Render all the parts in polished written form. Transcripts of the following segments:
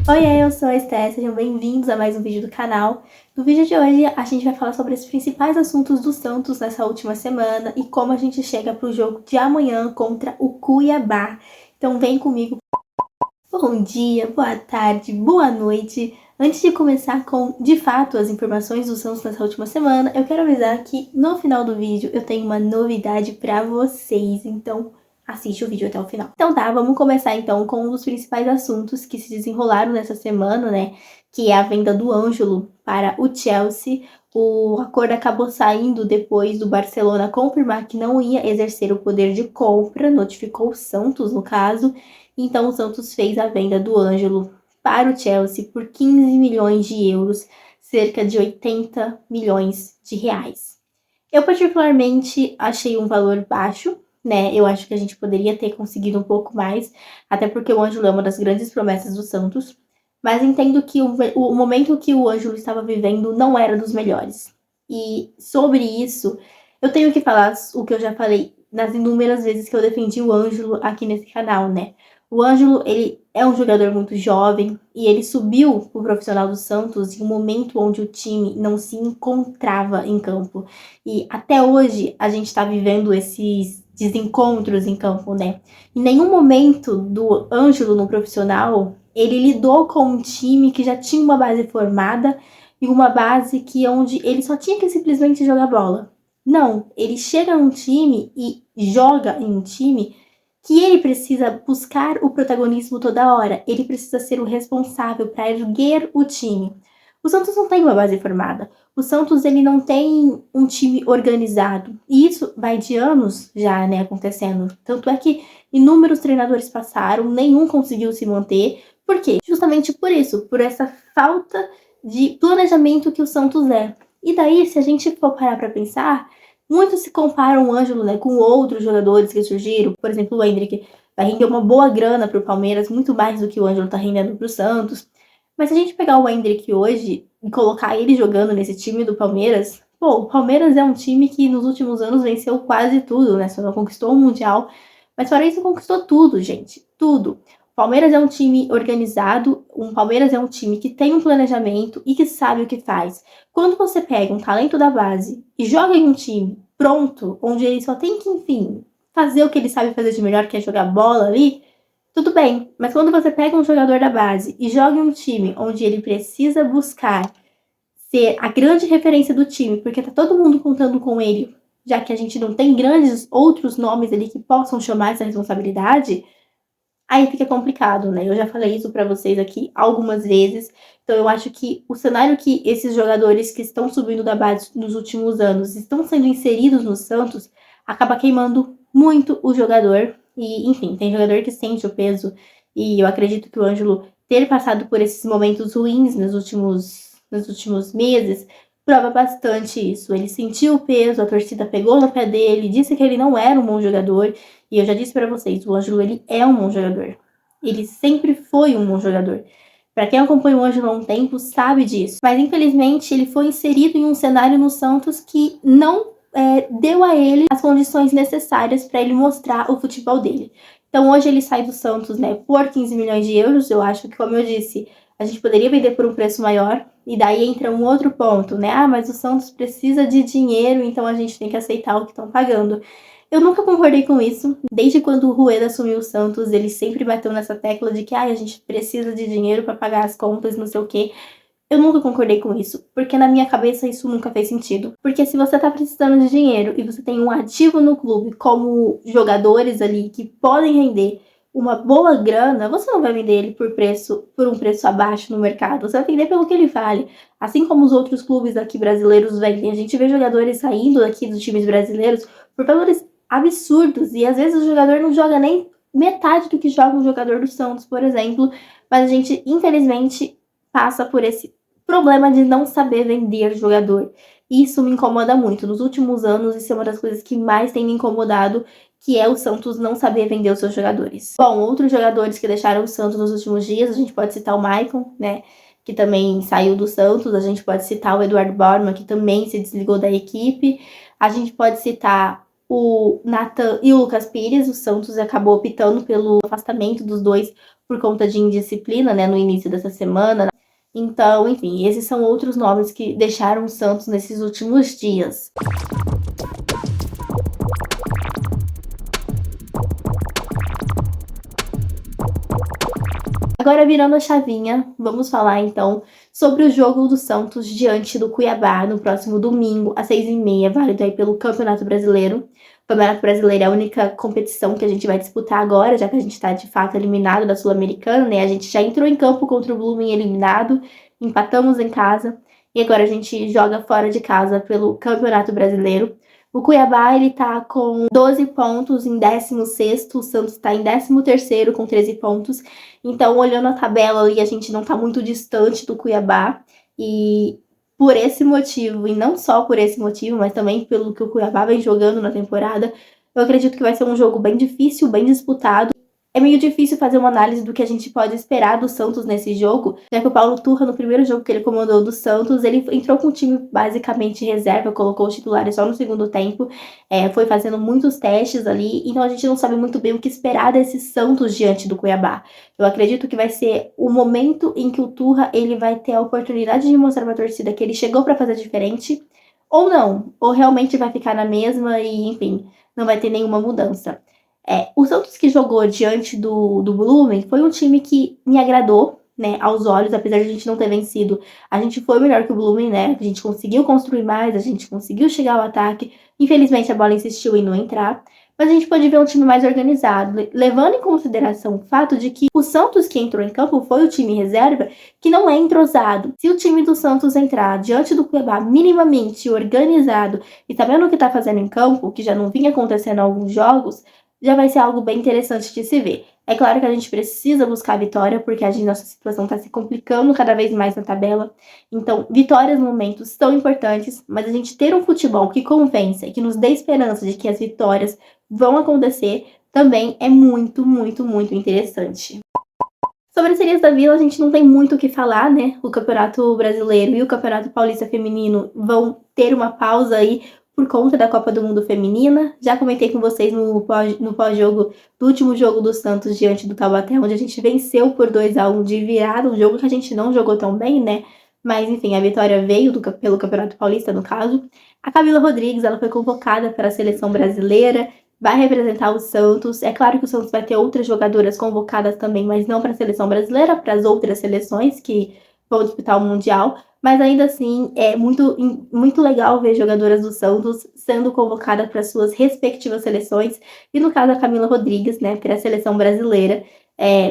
Oi, eu sou a Esté, sejam bem-vindos a mais um vídeo do canal. No vídeo de hoje, a gente vai falar sobre os principais assuntos do Santos nessa última semana e como a gente chega para o jogo de amanhã contra o Cuiabá. Então vem comigo. Bom dia, boa tarde, boa noite. Antes de começar com, de fato, as informações do Santos nessa última semana, eu quero avisar que no final do vídeo eu tenho uma novidade para vocês, então assiste o vídeo até o final. Então tá, vamos começar então com um dos principais assuntos que se desenrolaram nessa semana, né? Que é a venda do Ângelo para o Chelsea. O acordo acabou saindo depois do Barcelona confirmar que não ia exercer o poder de compra, notificou o Santos no caso. Então o Santos fez a venda do Ângelo para o Chelsea por 15 milhões de euros, cerca de 80 milhões de reais. Eu particularmente achei um valor baixo, né? Eu acho que a gente poderia ter conseguido um pouco mais, até porque o Ângelo é uma das grandes promessas do Santos, mas entendo que o momento que o Ângelo estava vivendo não era dos melhores. E sobre isso, eu tenho que falar o que eu já falei nas inúmeras vezes que eu defendi o Ângelo aqui nesse canal, né? O Ângelo, ele é um jogador muito jovem e ele subiu pro profissional do Santos em um momento onde o time não se encontrava em campo. E até hoje a gente tá vivendo esses desencontros em campo, né? Em nenhum momento do Ângelo no profissional, ele lidou com um time que já tinha uma base formada e uma base que onde ele só tinha que simplesmente jogar bola. Não, ele chega num time e joga em um time que ele precisa buscar o protagonismo toda hora. Ele precisa ser o responsável para erguer o time. O Santos não tem uma base formada. O Santos ele não tem um time organizado. E isso vai de anos já, né, acontecendo. Tanto é que inúmeros treinadores passaram, nenhum conseguiu se manter. Por quê? Justamente por isso, por essa falta de planejamento que o Santos é. E daí, se a gente for parar para pensar, muitos se comparam o Ângelo, né, com outros jogadores que surgiram. Por exemplo, o Endrick vai render uma boa grana pro Palmeiras, muito mais do que o Ângelo tá rendendo pro Santos. Mas se a gente pegar o Endrick hoje e colocar ele jogando nesse time do Palmeiras, pô, o Palmeiras é um time que nos últimos anos venceu quase tudo, né? Só não conquistou o Mundial, mas fora isso conquistou tudo, gente, tudo. O Palmeiras é um time organizado, o Palmeiras é um time que tem um planejamento e que sabe o que faz. Quando você pega um talento da base e joga em um time pronto, onde ele só tem que, enfim, fazer o que ele sabe fazer de melhor, que é jogar bola ali, tudo bem. Mas quando você pega um jogador da base e joga em um time onde ele precisa buscar ser a grande referência do time, porque tá todo mundo contando com ele, já que a gente não tem grandes outros nomes ali que possam chamar essa responsabilidade, aí fica complicado, né? Eu já falei isso pra vocês aqui algumas vezes. Então eu acho que o cenário que esses jogadores que estão subindo da base nos últimos anos estão sendo inseridos no Santos acaba queimando muito o jogador. E, enfim, tem jogador que sente o peso. E eu acredito que o Ângelo ter passado por esses momentos ruins nos últimos meses prova bastante isso. Ele sentiu o peso, a torcida pegou no pé dele, disse que ele não era um bom jogador. E eu já disse pra vocês, o Ângelo, ele é um bom jogador. Ele sempre foi um bom jogador. Pra quem acompanha o Ângelo há um tempo, sabe disso. Mas, infelizmente, ele foi inserido em um cenário no Santos que não deu a ele as condições necessárias para ele mostrar o futebol dele. Então, hoje ele sai do Santos, né, por 15 milhões de euros. Eu acho que, como eu disse, a gente poderia vender por um preço maior. E daí entra um outro ponto, né? Ah, mas o Santos precisa de dinheiro, então a gente tem que aceitar o que estão pagando. Eu nunca concordei com isso. Desde quando o Rueda assumiu o Santos, ele sempre bateu nessa tecla de que a gente precisa de dinheiro para pagar as contas, não sei o quê. Eu nunca concordei com isso, porque na minha cabeça isso nunca fez sentido. Porque se você tá precisando de dinheiro e você tem um ativo no clube, como jogadores ali que podem render uma boa grana, você não vai vender ele por um preço abaixo no mercado. Você vai vender pelo que ele vale. Assim como os outros clubes aqui brasileiros vendem. A gente vê jogadores saindo daqui dos times brasileiros por valores absurdos. E às vezes o jogador não joga nem metade do que joga um jogador do Santos, por exemplo. Mas a gente, infelizmente, passa por esse problema de não saber vender jogador. Isso me incomoda muito. Nos últimos anos, isso é uma das coisas que mais tem me incomodado, que é o Santos não saber vender os seus jogadores. Bom, outros jogadores que deixaram o Santos nos últimos dias, a gente pode citar o Maicon, né, que também saiu do Santos. A gente pode citar o Eduardo Bauerman, que também se desligou da equipe. A gente pode citar o Nathan e o Lucas Pires. O Santos acabou optando pelo afastamento dos dois por conta de indisciplina, né, no início dessa semana. Então, enfim, esses são outros nomes que deixaram o Santos nesses últimos dias. Agora, virando a chavinha, vamos falar então sobre o jogo do Santos diante do Cuiabá no próximo domingo, às 6h30, válido aí pelo Campeonato Brasileiro. O Campeonato Brasileiro é a única competição que a gente vai disputar agora, já que a gente está de fato eliminado da Sul-Americana, né? A gente já entrou em campo contra o Blumen eliminado, empatamos em casa e agora a gente joga fora de casa pelo Campeonato Brasileiro. O Cuiabá, ele tá com 12 pontos em 16º, o Santos tá em 13º com 13 pontos. Então, olhando a tabela ali, a gente não tá muito distante do Cuiabá. E por esse motivo, e não só por esse motivo, mas também pelo que o Cuiabá vem jogando na temporada, eu acredito que vai ser um jogo bem difícil, bem disputado. É meio difícil fazer uma análise do que a gente pode esperar do Santos nesse jogo, já que o Paulo Turra, no primeiro jogo que ele comandou do Santos, ele entrou com o time basicamente reserva, colocou os titulares só no segundo tempo, foi fazendo muitos testes ali, então a gente não sabe muito bem o que esperar desse Santos diante do Cuiabá. Eu acredito que vai ser o momento em que o Turra ele vai ter a oportunidade de mostrar pra torcida que ele chegou para fazer diferente, ou não, ou realmente vai ficar na mesma e, enfim, não vai ter nenhuma mudança. O Santos que jogou diante do Blumen foi um time que me agradou, né, aos olhos, apesar de a gente não ter vencido. A gente foi melhor que o Blumen, né? A gente conseguiu construir mais, a gente conseguiu chegar ao ataque. Infelizmente a bola insistiu em não entrar, mas a gente pode ver um time mais organizado, levando em consideração o fato de que o Santos que entrou em campo foi o time reserva, que não é entrosado. Se o time do Santos entrar diante do Cuiabá minimamente organizado e sabendo o que tá fazendo em campo, que já não vinha acontecendo em alguns jogos, já vai ser algo bem interessante de se ver. É claro que a gente precisa buscar a vitória, porque nossa situação está se complicando cada vez mais na tabela. Então, vitórias no momento são importantes, mas a gente ter um futebol que convença e que nos dê esperança de que as vitórias vão acontecer também é muito, muito, muito interessante. Sobre as Sereias da Vila, a gente não tem muito o que falar, né? O Campeonato Brasileiro e o Campeonato Paulista Feminino vão ter uma pausa aí por conta da Copa do Mundo Feminina. Já comentei com vocês no pós-jogo do último jogo do Santos diante do Taubaté, onde a gente venceu por 2-1 de virada, um jogo que a gente não jogou tão bem, né? Mas, enfim, a vitória veio pelo Campeonato Paulista, no caso. A Camila Rodrigues, ela foi convocada para a seleção brasileira, vai representar o Santos. É claro que o Santos vai ter outras jogadoras convocadas também, mas não para a seleção brasileira, para as outras seleções que vão disputar o Mundial. Mas ainda assim, é muito legal ver jogadoras do Santos sendo convocadas para suas respectivas seleções. E no caso, a Camila Rodrigues, né, para a seleção brasileira.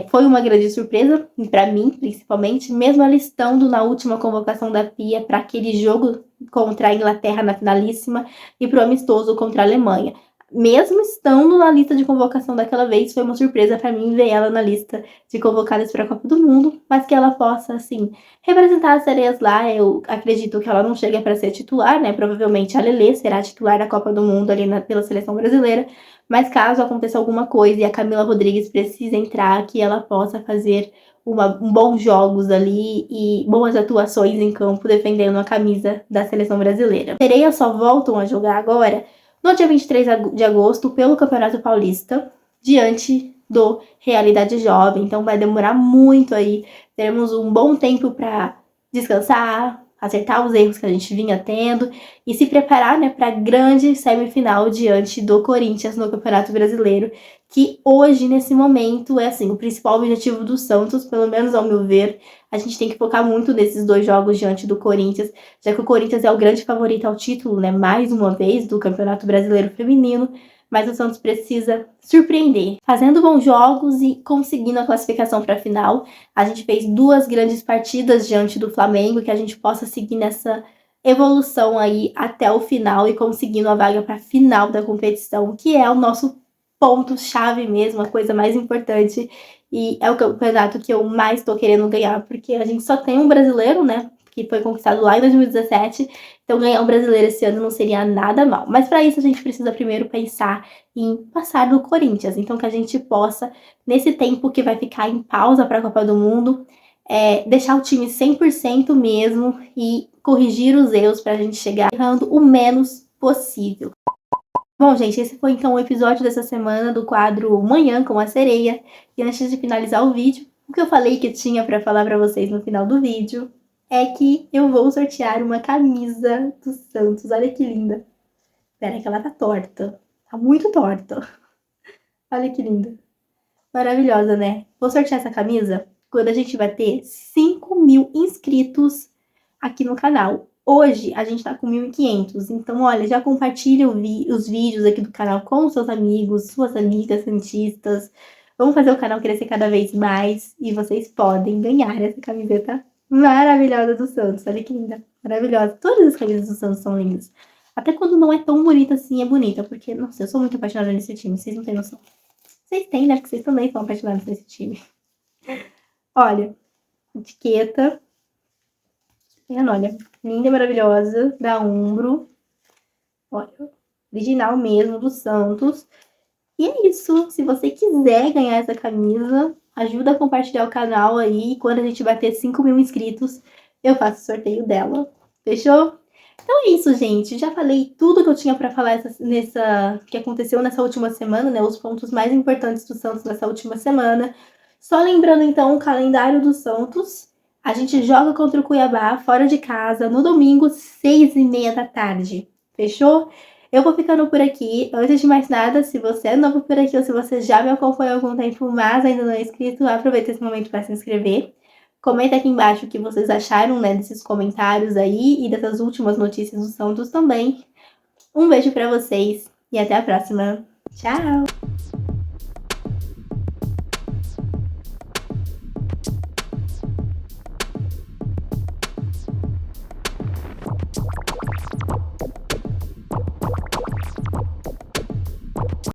Foi uma grande surpresa, para mim, principalmente, mesmo ela estando na última convocação da Pia para aquele jogo contra a Inglaterra na finalíssima e para o amistoso contra a Alemanha. Mesmo estando na lista de convocação daquela vez, foi uma surpresa para mim ver ela na lista de convocadas para a Copa do Mundo, mas que ela possa, assim, representar as sereias lá. Eu acredito que ela não chega para ser titular, né? Provavelmente a Lelê será titular da Copa do Mundo ali pela seleção brasileira, mas caso aconteça alguma coisa e a Camila Rodrigues precise entrar, que ela possa fazer bons jogos ali e boas atuações em campo defendendo a camisa da seleção brasileira. As sereias só voltam a jogar agora no dia 23 de agosto, pelo Campeonato Paulista, diante do Realidade Jovem. Então vai demorar muito aí. Teremos um bom tempo para descansar, acertar os erros que a gente vinha tendo e se preparar, né, para a grande semifinal diante do Corinthians no Campeonato Brasileiro, que hoje, nesse momento, é assim, o principal objetivo do Santos, pelo menos ao meu ver. A gente tem que focar muito nesses dois jogos diante do Corinthians, já que o Corinthians é o grande favorito ao título, né, mais uma vez, do Campeonato Brasileiro Feminino, mas o Santos precisa surpreender, fazendo bons jogos e conseguindo a classificação para a final. A gente fez 2 grandes partidas diante do Flamengo, que a gente possa seguir nessa evolução aí até o final e conseguindo a vaga para a final da competição, que é o nosso ponto-chave mesmo, a coisa mais importante. E é o campeonato que eu mais tô querendo ganhar, porque a gente só tem um brasileiro, né, que foi conquistado lá em 2017, então ganhar um brasileiro esse ano não seria nada mal. Mas para isso a gente precisa primeiro pensar em passar do Corinthians, então que a gente possa, nesse tempo que vai ficar em pausa para a Copa do Mundo, deixar o time 100% mesmo e corrigir os erros para a gente chegar errando o menos possível. Bom, gente, esse foi então o episódio dessa semana do quadro Manhã com a Sereia. E antes de finalizar o vídeo, o que eu falei que tinha para falar para vocês no final do vídeo é que eu vou sortear uma camisa do Santos. Olha que linda. Pera que ela tá torta. Tá muito torta. Olha que linda. Maravilhosa, né? Vou sortear essa camisa quando a gente vai ter 5.000 inscritos aqui no canal. Hoje a gente tá com 1.500, então olha, já compartilha os vídeos aqui do canal com seus amigos, suas amigas santistas. Vamos fazer o canal crescer cada vez mais e vocês podem ganhar essa camiseta maravilhosa do Santos. Olha que linda, maravilhosa. Todas as camisas do Santos são lindas. Até quando não é tão bonita assim, é bonita, porque, nossa, eu sou muito apaixonada nesse time, vocês não têm noção. Vocês têm, né? Porque vocês também são apaixonados nesse time. Olha, etiqueta. Olha, linda e maravilhosa, da Umbro. Olha, original mesmo, do Santos. E é isso. Se você quiser ganhar essa camisa, ajuda a compartilhar o canal aí. E quando a gente bater 5.000 inscritos, eu faço o sorteio dela. Fechou? Então é isso, gente. Já falei tudo que eu tinha para falar que aconteceu nessa última semana, né? Os pontos mais importantes do Santos nessa última semana. Só lembrando, então, o calendário do Santos. A gente joga contra o Cuiabá, fora de casa, no domingo, 6h30 da tarde. Fechou? Eu vou ficando por aqui. Antes de mais nada, se você é novo por aqui ou se você já me acompanha há algum tempo, mas ainda não é inscrito, aproveita esse momento para se inscrever. Comenta aqui embaixo o que vocês acharam, né, desses comentários aí e dessas últimas notícias do Santos também. Um beijo para vocês e até a próxima. Tchau!